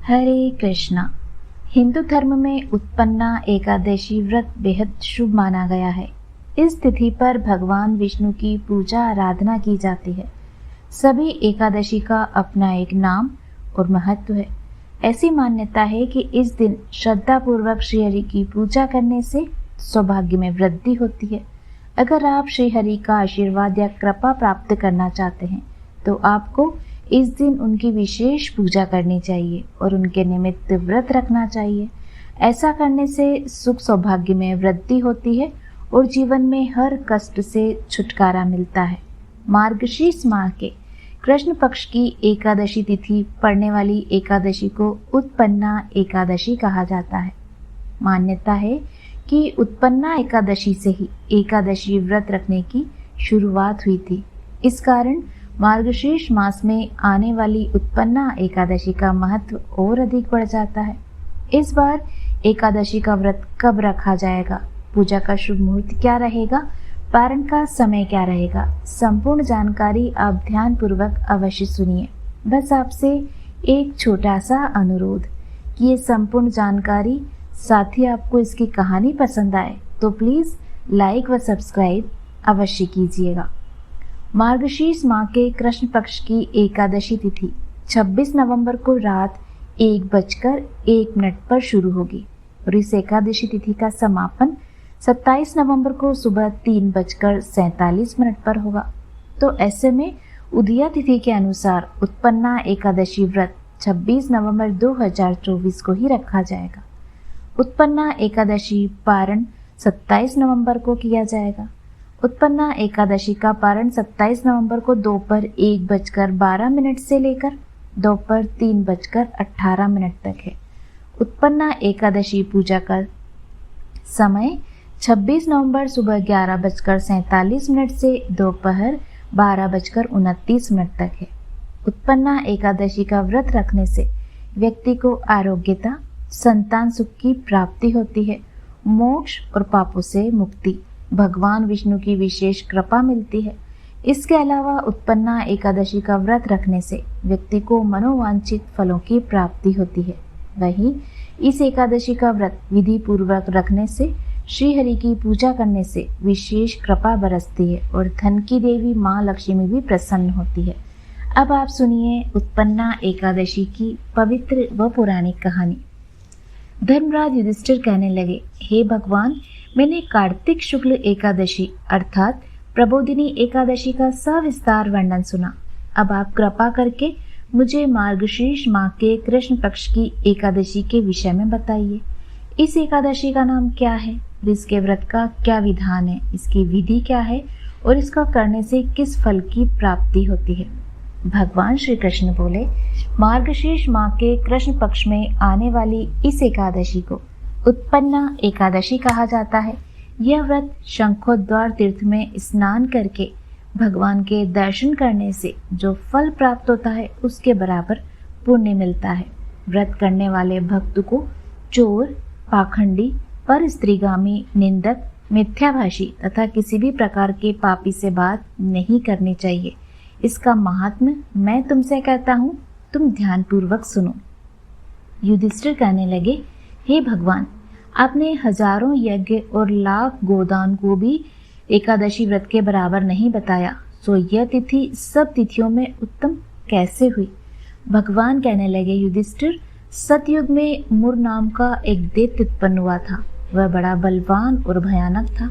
हरे कृष्णा। हिंदू धर्म में उत्पन्ना एकादशी व्रत बेहद शुभ माना गया है। इस तिथि पर भगवान विष्णु की पूजा आराधना की जाती है। सभी एकादशी का अपना एक नाम और महत्व है। ऐसी मान्यता है कि इस दिन श्रद्धा पूर्वक श्री हरि की पूजा करने से सौभाग्य में वृद्धि होती है। अगर आप श्री हरि का आशीर्वाद या कृपा प्राप्त करना चाहते हैं तो आपको इस दिन उनकी विशेष पूजा करनी चाहिए और उनके निमित्त व्रत रखना चाहिए। ऐसा करने से सुख सौभाग्य में वृद्धि होती है और जीवन में हर कष्ट से छुटकारा मिलता है। मार्गशीर्ष माह के कृष्ण पक्ष की एकादशी तिथि पड़ने वाली एकादशी को उत्पन्ना एकादशी कहा जाता है। मान्यता है कि उत्पन्ना एकादशी से ही एकादशी व्रत रखने की शुरुआत हुई थी। इस कारण मार्गशीर्ष मास में आने वाली उत्पन्ना एकादशी का महत्व और अधिक बढ़ जाता है। इस बार एकादशी का व्रत कब रखा जाएगा, पूजा का शुभ मुहूर्त क्या रहेगा, पारण का समय क्या रहेगा, संपूर्ण जानकारी आप ध्यान पूर्वक अवश्य सुनिए। बस आपसे एक छोटा सा अनुरोध कि ये संपूर्ण जानकारी साथ ही आपको इसकी कहानी पसंद आए तो प्लीज लाइक व सब्सक्राइब अवश्य कीजिएगा। मार्गशीर्ष माह के कृष्ण पक्ष की एकादशी तिथि 26 नवंबर को रात 1:01 पर शुरू होगी और इस एकादशी तिथि का समापन 27 नवंबर को सुबह 3:47 पर होगा। तो ऐसे में उदया तिथि के अनुसार उत्पन्ना एकादशी व्रत 26 नवंबर 2024 को ही रखा जाएगा। उत्पन्ना एकादशी पारण 27 नवंबर को किया जाएगा। उत्पन्ना एकादशी का पारण 27 नवंबर को दोपहर 1:12 से लेकर दोपहर 3:18 तक है। उत्पन्ना एकादशी पूजा का समय 26 नवंबर सुबह 11:47 से दोपहर 12:29 तक है। उत्पन्ना एकादशी का व्रत रखने से व्यक्ति को आरोग्यता, संतान सुख की प्राप्ति होती है, मोक्ष और पापों से मुक्ति, भगवान विष्णु की विशेष कृपा मिलती है। इसके अलावा उत्पन्ना एकादशी का व्रत रखने से व्यक्ति को मनोवांछित फलों की प्राप्ति होती है। वहीं इस एकादशी का व्रत विधि पूर्वक रखने से श्री हरि की पूजा करने से विशेष कृपा बरसती है और धन की देवी माँ लक्ष्मी भी प्रसन्न होती है। अब आप सुनिए उत्पन्ना एकादशी की पवित्र व पौराणिक कहानी। धर्मराज युधिष्ठिर कहने लगे, हे भगवान, मैंने कार्तिक शुक्ल एकादशी अर्थात प्रबोधिनी एकादशी का सविस्तार वर्णन सुना। अब आप कृपा करके मुझे मार्गशीर्ष माह के कृष्ण पक्ष की एकादशी के विषय में बताइए। इस एकादशी का नाम क्या है, इसके व्रत का क्या विधान है, इसकी विधि क्या है और इसका करने से किस फल की प्राप्ति होती है। भगवान श्री कृष्ण बोले, मार्गशीर्ष माह के कृष्ण पक्ष में आने वाली इस एकादशी को उत्पन्ना एकादशी कहा जाता है। यह व्रत शंखोद्वार तीर्थ में स्नान करके भगवान के दर्शन करने से जो फल प्राप्त होता है उसके बराबर पुण्य मिलता है। व्रत करने वाले भक्त को चोर, पाखंडी, पर स्त्रीगामी, निंदक, मिथ्याभाषी तथा किसी भी प्रकार के पापी से बात नहीं करनी चाहिए। इसका महात्म्य मैं तुमसे कहता हूँ, तुम ध्यान पूर्वक सुनो। युधिष्ठिर कहने लगे, हे भगवान, आपने हजारों यज्ञ और लाख गोदान को भी एकादशी व्रत के बराबर नहीं बताया, सो यह तिथि सब तिथियों में उत्तम कैसे हुई। भगवान कहने लगे, युधिष्ठिर, सतयुग में मुर नाम का एक दैत्य उत्पन्न हुआ था। वह बड़ा बलवान और भयानक था।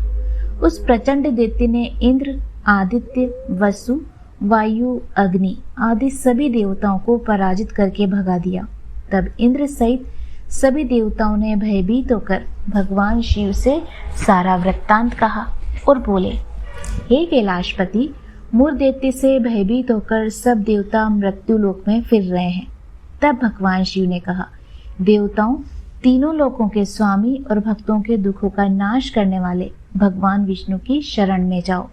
उस प्रचंड दैत्य ने इंद्र, आदित्य, वसु, वायु, अग्नि आदि सभी देवताओं को पराजित करके भगा दिया। तब इंद्र सहित सभी देवताओं ने भयभीत होकर भगवान शिव से सारा वृत्तांत कहा और बोले, हे कैलाशपति, मुर दैत्य से भयभीत होकर सब देवता मृत्यु लोक में फिर रहे हैं। तब भगवान शिव ने कहा, देवताओं, तीनों लोकों के स्वामी और भक्तों के दुखों का नाश करने वाले भगवान विष्णु की शरण में जाओ,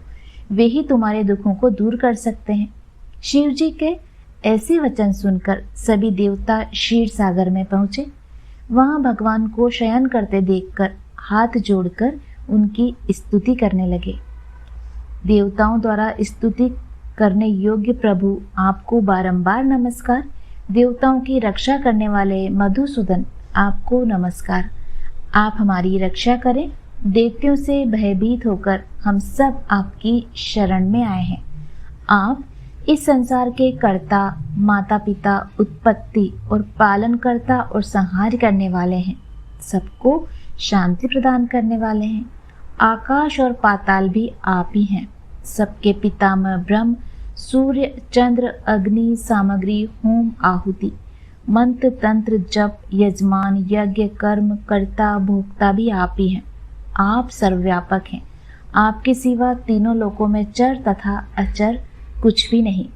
वे ही तुम्हारे दुखों को दूर कर सकते हैं। शिव जी के ऐसे वचन सुनकर सभी देवता क्षीर सागर में पहुंचे। वहां भगवान को शयन करते देखकर हाथ जोड़कर उनकी स्तुति करने लगे। देवताओं द्वारा स्तुति करने योग्य प्रभु, आपको बारंबार नमस्कार। देवताओं की रक्षा करने वाले मधुसूदन, आपको नमस्कार। आप हमारी रक्षा करें। दैत्यों से भयभीत होकर हम सब आपकी शरण में आए हैं। आप इस संसार के कर्ता, माता पिता, उत्पत्ति और पालन करता और संहार करने वाले हैं। सबको शांति प्रदान करने वाले हैं। आकाश और पाताल भी आप ही हैं। सबके पितामह ब्रह्म, सूर्य, चंद्र, अग्नि, सामग्री, होम, आहुति, मंत्र, तंत्र, जप, यजमान, यज्ञ, कर्म, कर्ता, भोक्ता भी आप ही हैं। आप सर्वव्यापक हैं। आपके सिवा तीनों लोकों में चर तथा अचर कुछ भी नहीं।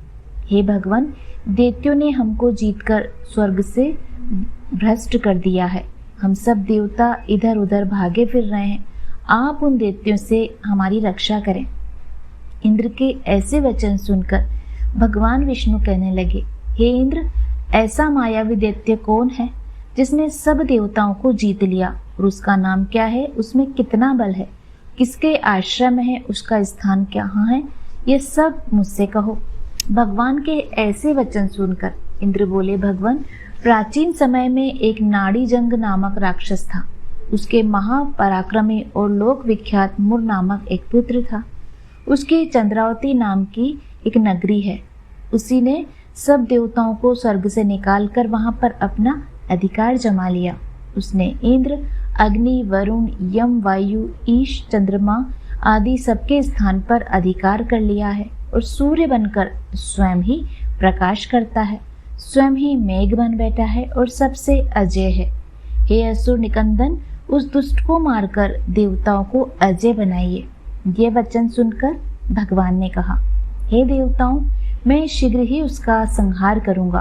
हे भगवान, दैत्यों ने हमको जीतकर स्वर्ग से भ्रष्ट कर दिया है। हम सब देवता इधर उधर भागे फिर रहे हैं। आप उन दैत्यों से हमारी रक्षा करें। इंद्र के ऐसे वचन सुनकर भगवान विष्णु कहने लगे, हे इंद्र, ऐसा मायावी दैत्य कौन है जिसने सब देवताओं को जीत लिया, और उसका नाम क्या है, उसमें कितना बल है, किसके आश्रम है, उसका स्थान कहाँ है, ये सब मुझसे कहो। भगवान के ऐसे वचन सुनकर इंद्र बोले, भगवान, प्राचीन समय में एक नाड़ी जंग नामक राक्षस था। उसके महापराक्रमी और लोक विख्यात मुर नामक एक पुत्र था। उसकी चंद्रावती नाम की एक नगरी है। उसी ने सब देवताओं को स्वर्ग से निकालकर वहां पर अपना अधिकार जमा लिया। उसने इंद्र, अग्नि, वरुण, यम, वायु, ईश, चंद्रमा आदि सबके स्थान पर अधिकार कर लिया है और सूर्य बनकर स्वयं ही प्रकाश करता है, स्वयं ही मेघ बन बैठा है और सबसे अजय है। हे असुर निकंदन, उस दुष्ट को मारकर देवताओं को अजय बनाइए। ये वचन सुनकर भगवान ने कहा, हे देवताओं, मैं शीघ्र ही उसका संहार करूंगा।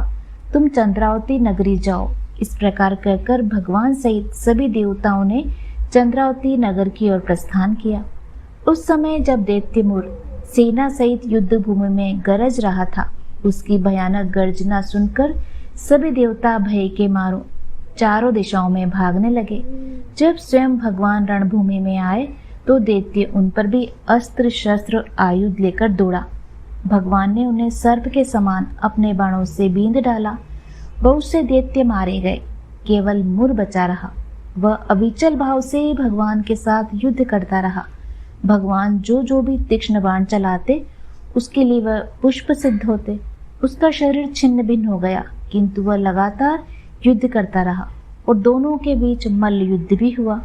तुम चंद्रावती नगरी जाओ। इस प्रकार कहकर भगवान सहित सभी देवताओं ने चंद्रावती नगर की ओर प्रस्थान किया। उस समय जब दैत्यमुर सेना सहित युद्ध भूमि में गरज रहा था, उसकी भयानक गर्जना सुनकर सभी देवता भय के मारों चारों दिशाओं में भागने लगे। जब स्वयं भगवान रणभूमि में आए तो दैत्य उन पर भी अस्त्र शस्त्र आयुध लेकर दौड़ा। भगवान ने उन्हें सर्प के समान अपने बाणों से बींध डाला। बहुत से दैत्य मारे गए, केवल मुर बचा रहा। वह अविचल भाव से भगवान के साथ युद्ध करता रहा। भगवान जो भी तीक्ष्ण बाण चलाते, उसके लिए वह पुष्प सिद्ध होते। उसका शरीर छिन्न भिन्न हो गया, किंतु वह लगातार युद्ध करता रहा और दोनों के बीच मल्ल युद्ध भी हुआ।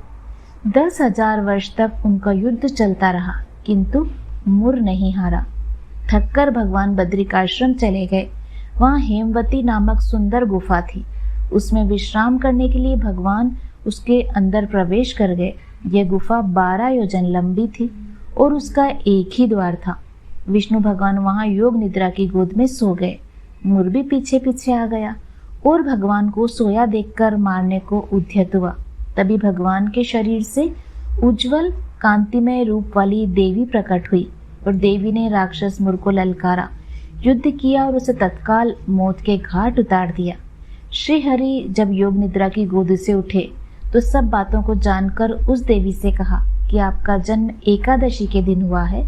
10,000 वर्ष तक उनका युद्ध चलता रहा, किंतु मुर नहीं हारा। थककर भगवान बद्रिकाश्रम चले गए। वहां हेमवती नामक सुंदर गुफा थी। उसमें विश्राम करने के लिए भगवान उसके अंदर प्रवेश कर गए। यह गुफा 12 योजन लंबी थी और उसका एक ही द्वार था। विष्णु भगवान वहां योग निद्रा की गोद में सो गए। मुर भी पीछे पीछे आ गया और भगवान को सोया देखकर मारने को उद्यत हुआ। तभी भगवान के शरीर से उज्जवल कांतिमय रूप वाली देवी प्रकट हुई और देवी ने राक्षस मुर को ललकारा, युद्ध किया और उसे तत्काल मौत के घाट उतार दिया। श्री हरि जब योग निद्रा की गोद से उठे तो सब बातों को जानकर उस देवी से कहा कि आपका जन्म एकादशी के दिन हुआ है,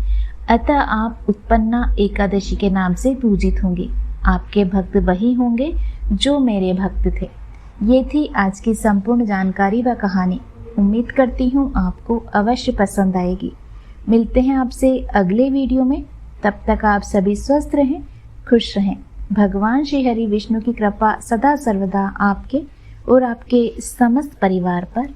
अतः आप उत्पन्ना एकादशी के नाम से पूजित होंगे। आपके भक्त वही होंगे जो मेरे भक्त थे। ये थी आज की संपूर्ण जानकारी व कहानी। उम्मीद करती हूँ आपको अवश्य पसंद आएगी। मिलते हैं आपसे अगले वीडियो में। तब तक आप सभी स्वस्थ रहें, खुश रहें। भगवान श्री हरि विष्णु की कृपा सदा सर्वदा आपके और आपके समस्त परिवार पर